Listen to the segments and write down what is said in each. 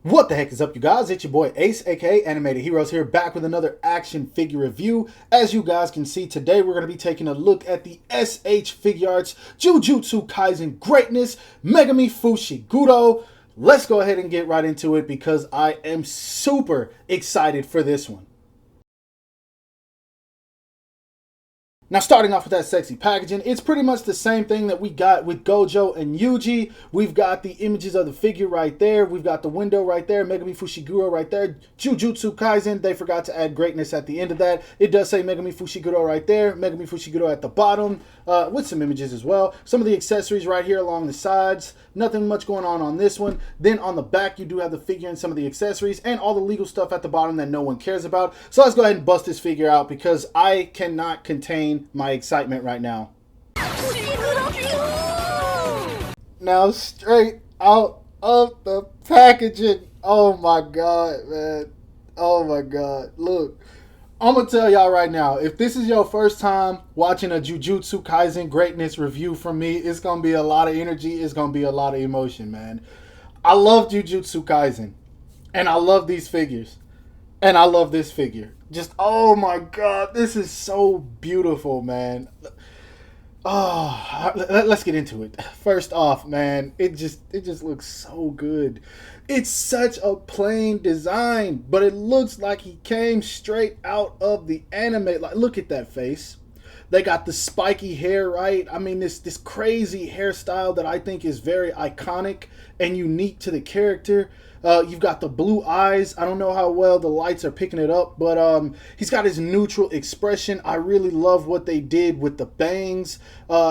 What the heck is up, you guys? It's your boy Ace, aka Animated Heroes, here back with another action figure review. As you guys can see, today we're going to be taking a look at the SH Figuarts Jujutsu Kaisen Greatness Megumi Fushiguro. Let's go ahead and get right into it because I am super excited for this one. Now, starting off with that sexy packaging, it's pretty much the same thing that we got with Gojo and Yuji. We've got the images of the figure right there. We've got the window right there. Megumi Fushiguro right there. Jujutsu Kaisen, they forgot to add greatness at the end of that. It does say Megumi Fushiguro right there. Megumi Fushiguro at the bottom with some images as well. Some of the accessories right here along the sides. Nothing much going on this one. Then on the back, you do have the figure and some of the accessories and all the legal stuff at the bottom that no one cares about. So let's go ahead and bust this figure out because I cannot contain my excitement right now. Now, straight out of the packaging. Oh my god, man. Oh my god. Look, I'm gonna tell y'all right now, if this is your first time watching a Jujutsu Kaisen Greatness review from me, it's gonna be a lot of energy, it's gonna be a lot of emotion, man. I love Jujutsu Kaisen, and I love these figures, and I love this figure. Just, oh my god, this is so beautiful, man. Oh, let's get into it. First off, man, it just looks so good. It's such a plain design, but it looks like he came straight out of the anime. Like, look at that face. They got the spiky hair, right? I mean, this crazy hairstyle that I think is very iconic and unique to the character. You've got the blue eyes. I don't know how well the lights are picking it up, but he's got his neutral expression. I really love what they did with the bangs.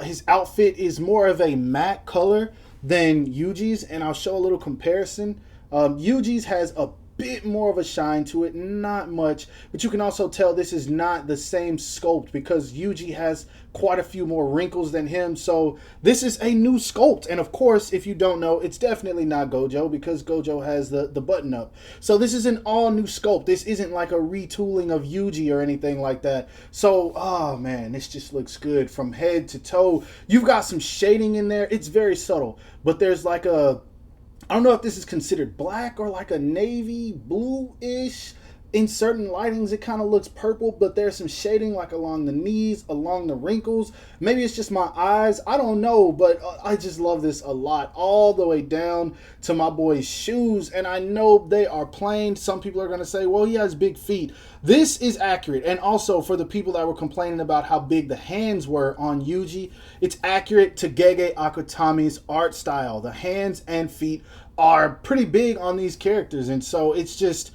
His outfit is more of a matte color than Yuji's, and I'll show a little comparison. Yuji's has a bit more of a shine to it, not much, but you can also tell this is not the same sculpt because Yuji has quite a few more wrinkles than him, so this is a new sculpt. And of course, if you don't know, it's definitely not Gojo because Gojo has the button up. So this is an all new sculpt. This isn't like a retooling of Yuji or anything like that. So, oh man, this just looks good from head to toe. You've got some shading in there. It's very subtle, but there's like a, I don't know if this is considered black or like a navy blue-ish. In certain lightings, it kind of looks purple, but there's some shading like along the knees, along the wrinkles. Maybe it's just my eyes. I don't know, but I just love this a lot. All the way down to my boy's shoes, and I know they are plain. Some people are going to say, well, he has big feet. This is accurate, and also for the people that were complaining about how big the hands were on Yuji, it's accurate to Gege Akutami's art style. The hands and feet are pretty big on these characters, and so it's just,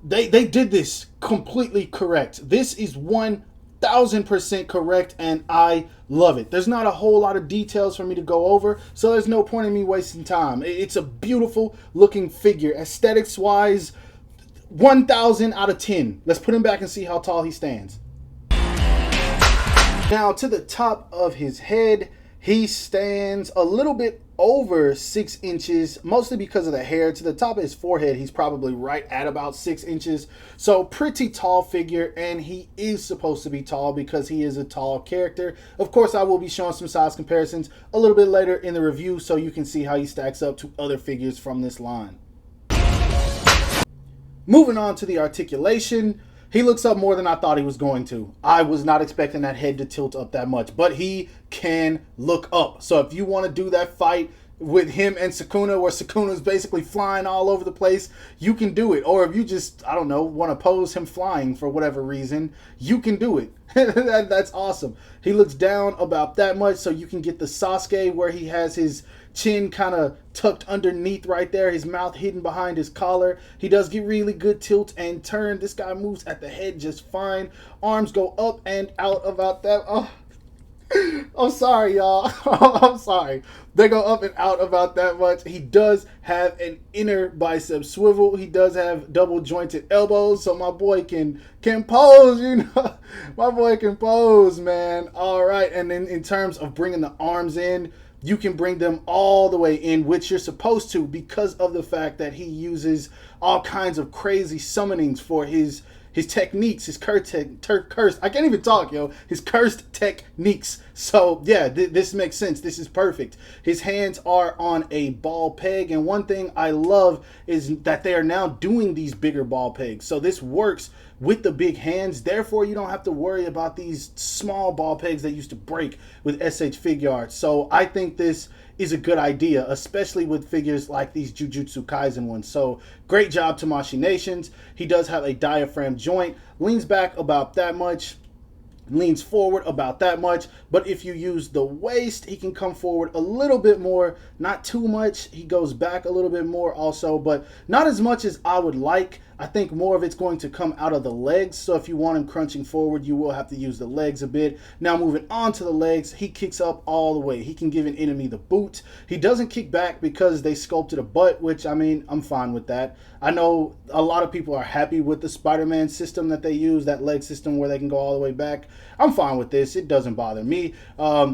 they did this completely correct. This is 1000% correct, and I love it. There's not a whole lot of details for me to go over, so there's no point in me wasting time. It's a beautiful looking figure. Aesthetics wise, 1000 out of 10. Let's put him back and see how tall he stands. Now, to the top of his head, he stands a little bit over 6 inches, mostly because of the hair. To the top of his forehead, he's probably right at about 6 inches. So pretty tall figure, and he is supposed to be tall because he is a tall character. Of course, I will be showing some size comparisons a little bit later in the review so you can see how he stacks up to other figures from this line. Moving on to the articulation. He looks up more than I thought he was going to. I was not expecting that head to tilt up that much, but he can look up. So if you want to do that fight with him and Sukuna, where Sukuna's basically flying all over the place, you can do it. Or if you just, I don't know, want to pose him flying for whatever reason, you can do it. That's awesome. He looks down about that much, so you can get the Sasuke where he has his chin kind of tucked underneath right there, his mouth hidden behind his collar. He does get really good tilt and turn. This guy moves at the head just fine. Arms go up and out about that. Oh, I'm sorry, y'all. I'm sorry. They go up and out about that much. He does have an inner bicep swivel. He does have double jointed elbows, so my boy can pose, you know. My boy can pose, man. All right, and then in terms of bringing the arms in, you can bring them all the way in, which you're supposed to because of the fact that he uses all kinds of crazy summonings for his his techniques, his cursed, I can't even talk, yo, his cursed techniques. So yeah, this makes sense. This is perfect. His hands are on a ball peg, and one thing I love is that they are now doing these bigger ball pegs. So this works with the big hands, therefore you don't have to worry about these small ball pegs that used to break with SH Figuarts. So I think this is a good idea, especially with figures like these Jujutsu Kaisen ones. So great job, Tamashii Nations. He does have a diaphragm joint, leans back about that much, leans forward about that much, but if you use the waist, he can come forward a little bit more, not too much. He goes back a little bit more also, but not as much as I would like. I think more of it's going to come out of the legs, so if you want him crunching forward, you will have to use the legs a bit. Now moving on to the legs, he kicks up all the way. He can give an enemy the boot. He doesn't kick back because they sculpted a butt, which, I mean, I'm fine with that. I know a lot of people are happy with the Spider-Man system that they use, that leg system where they can go all the way back. I'm fine with this. It doesn't bother me.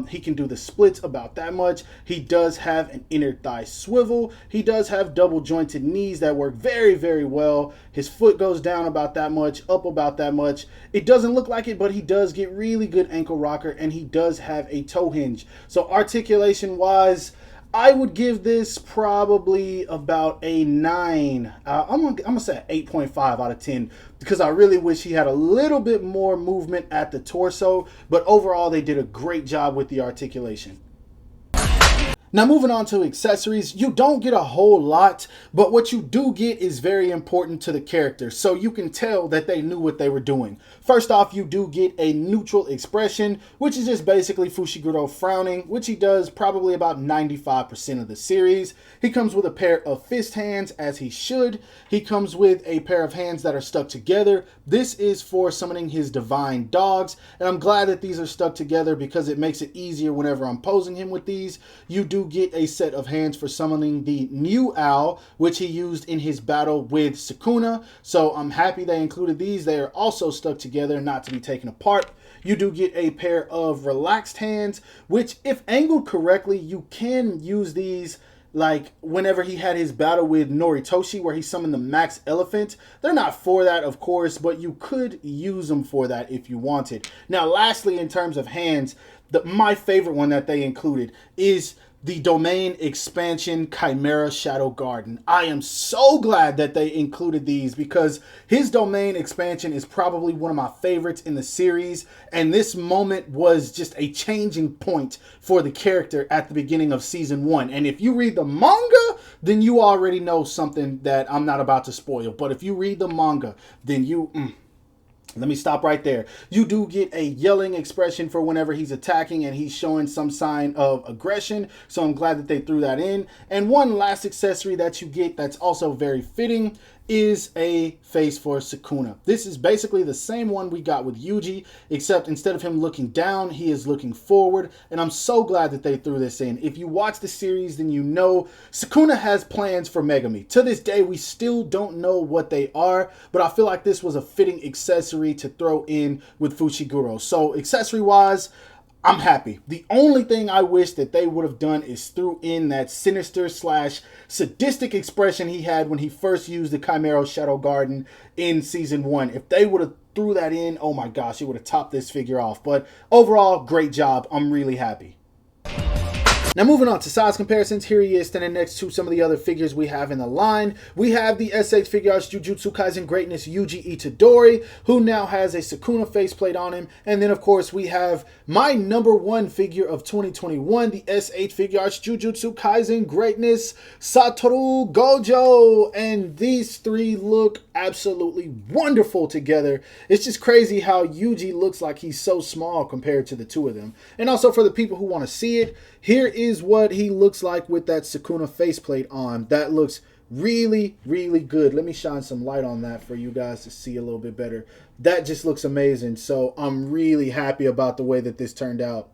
He can do the splits about that much. He does have an inner thigh swivel. He does have double jointed knees that work very, very well. His foot goes down about that much, up about that much. It doesn't look like it, but he does get really good ankle rocker, and he does have a toe hinge. So articulation wise, I would give this probably about a 9. I'm gonna say an 8.5 out of 10 because I really wish he had a little bit more movement at the torso, but overall they did a great job with the articulation. Now moving on to accessories, you don't get a whole lot, but what you do get is very important to the character, so you can tell that they knew what they were doing. First off, you do get a neutral expression, which is just basically Fushiguro frowning, which he does probably about 95% of the series. He comes with a pair of fist hands, as he should. He comes with a pair of hands that are stuck together. This is for summoning his divine dogs, and I'm glad that these are stuck together because it makes it easier whenever I'm posing him with these. You do get a set of hands for summoning the new owl, which he used in his battle with Sukuna. So I'm happy they included these. They are also stuck together, not to be taken apart. You do get a pair of relaxed hands, which if angled correctly, you can use these like whenever he had his battle with Noritoshi where he summoned the Max Elephant. They're not for that, of course, but you could use them for that if you wanted. Now, lastly, in terms of hands, my favorite one that they included is the Domain Expansion Chimera Shadow Garden. I am so glad that they included these because his Domain Expansion is probably one of my favorites in the series, and this moment was just a changing point for the character at the beginning of Season 1. And if you read the manga, then you already know something that I'm not about to spoil. But if you read the manga, then you... Let me stop right there. You do get a yelling expression for whenever he's attacking and he's showing some sign of aggression. So I'm glad that they threw that in. And one last accessory that you get that's also very fitting is a face for Sukuna. This is basically the same one we got with Yuji, except instead of him looking down, he is looking forward. And I'm so glad that they threw this in. If you watch the series, then you know Sukuna has plans for Megumi. To this day, we still don't know what they are, but I feel like this was a fitting accessory to throw in with Fushiguro. So accessory-wise, I'm happy. The only thing I wish that they would have done is threw in that sinister / sadistic expression he had when he first used the Chimera Shadow Garden in Season 1. If they would have threw that in, oh my gosh, it would have topped this figure off. But overall, great job. I'm really happy. Now moving on to size comparisons, here he is standing next to some of the other figures we have in the line. We have the SH Figuarts Jujutsu Kaisen Greatness Yuji Itadori, who now has a Sukuna faceplate on him. And then of course we have my #1 figure of 2021, the SH Figuarts Jujutsu Kaisen Greatness Satoru Gojo. And these three look absolutely wonderful together. It's just crazy how Yuji looks like he's so small compared to the two of them. And also for the people who want to see it, here is what he looks like with that Sukuna faceplate on. That looks really, really good. Let me shine some light on that for you guys to see a little bit better. That just looks amazing. So I'm really happy about the way that this turned out.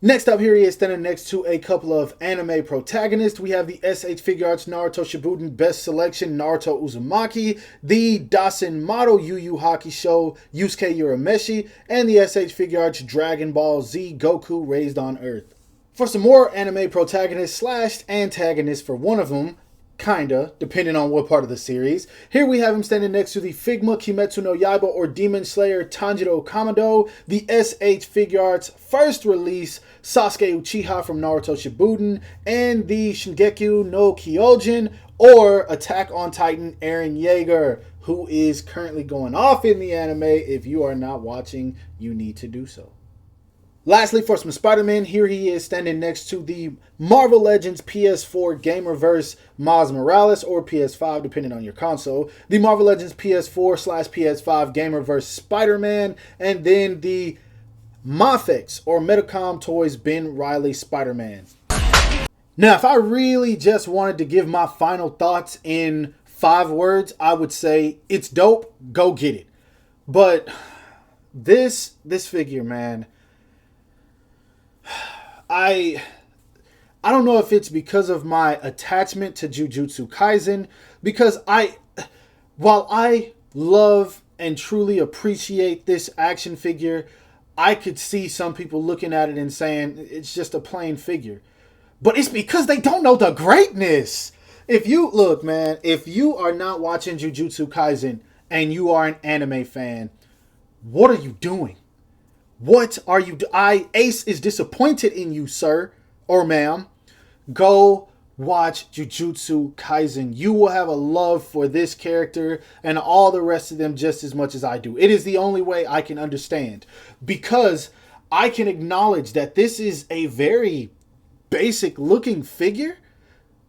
Next up, here he is standing next to a couple of anime protagonists. We have the SH Figuarts Naruto Shippuden Best Selection Naruto Uzumaki, the Dasenmaru Yu Yu Hakusho Yusuke Urameshi, and the SH Figuarts Dragon Ball Z Goku Raised on Earth. For some more anime protagonists / antagonists for one of them, Kinda, depending on what part of the series. Here we have him standing next to the Figma Kimetsu no Yaiba or Demon Slayer Tanjiro Kamado, the SH Figuarts first release Sasuke Uchiha from Naruto Shippuden, and the Shingeki no Kyojin or Attack on Titan Eren Yeager, who is currently going off in the anime. If you are not watching, you need to do so. Lastly, for some Spider-Man, here he is standing next to the Marvel Legends PS4 Gamerverse Miles Morales, or PS5, depending on your console. The Marvel Legends PS4/PS5 Gamerverse Spider-Man, and then the Mafex, or Metacom Toys Ben Reilly Spider-Man. Now, if I really just wanted to give my final thoughts in 5 words, I would say it's dope, go get it. But this figure, man, I don't know if it's because of my attachment to Jujutsu Kaisen, because while I love and truly appreciate this action figure, I could see some people looking at it and saying it's just a plain figure. But it's because they don't know the greatness. If you look, man, if you are not watching Jujutsu Kaisen and you are an anime fan, what are you doing? What are you Ace is disappointed in you, sir or ma'am. Go watch Jujutsu Kaisen. You will have a love for this character and all the rest of them just as much as I do. It is the only way I can understand, because I can acknowledge that this is a very basic looking figure,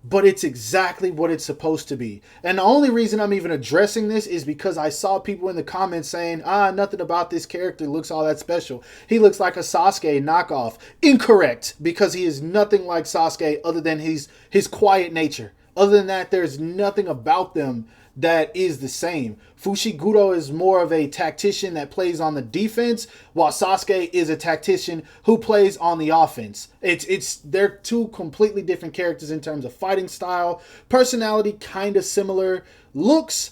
but it's exactly what it's supposed to be. And the only reason I'm even addressing this is because I saw people in the comments saying, nothing about this character looks all that special. He looks like a Sasuke knockoff. Incorrect, because he is nothing like Sasuke other than his quiet nature. Other than that, there's nothing about them that is the same. Fushiguro is more of a tactician that plays on the defense, while Sasuke is a tactician who plays on the offense. They're two completely different characters in terms of fighting style, personality kind of similar, looks,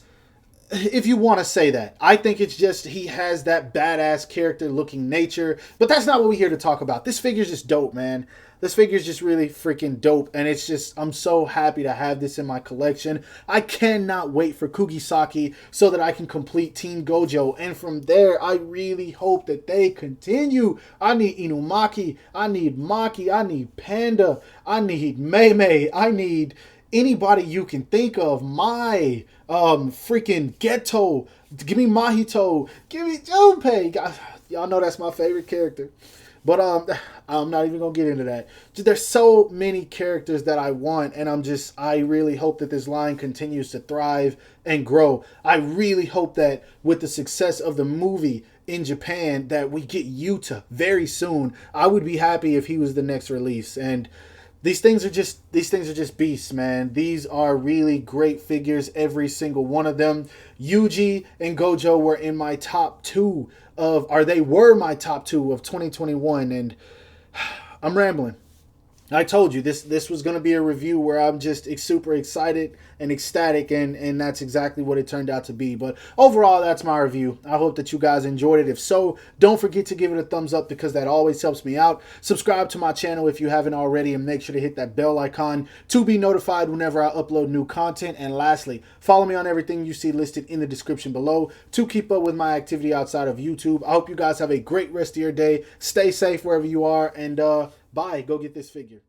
if you want to say that. I think it's just he has that badass character looking nature, but that's not what we're here to talk about. This figure's just dope, man. This figure is just really freaking dope, and it's just, I'm so happy to have this in my collection. I cannot wait for Kugisaki so that I can complete Team Gojo, and from there, I really hope that they continue. I need Inumaki, I need Maki, I need Panda, I need Mei, I need anybody you can think of. My freaking Geto, give me Mahito, give me Junpei. Y'all know that's my favorite character. But I'm not even going to get into that. There's so many characters that I want, and I really hope that this line continues to thrive and grow. I really hope that with the success of the movie in Japan, that we get Yuta very soon. I would be happy if he was the next release. And these things are just beasts, man. These are really great figures, every single one of them. Yuji and Gojo were in my top 2 they were my top 2 of 2021, and I'm rambling. I told you this was going to be a review where I'm just super excited and ecstatic, and that's exactly what it turned out to be. But overall, that's my review. I hope that you guys enjoyed it. If so, don't forget to give it a thumbs up, because that always helps me out. Subscribe to my channel if you haven't already, and make sure to hit that bell icon to be notified whenever I upload new content. And lastly, follow me on everything you see listed in the description below to keep up with my activity outside of YouTube. I hope you guys have a great rest of your day. Stay safe wherever you are, and bye. Go get this figure.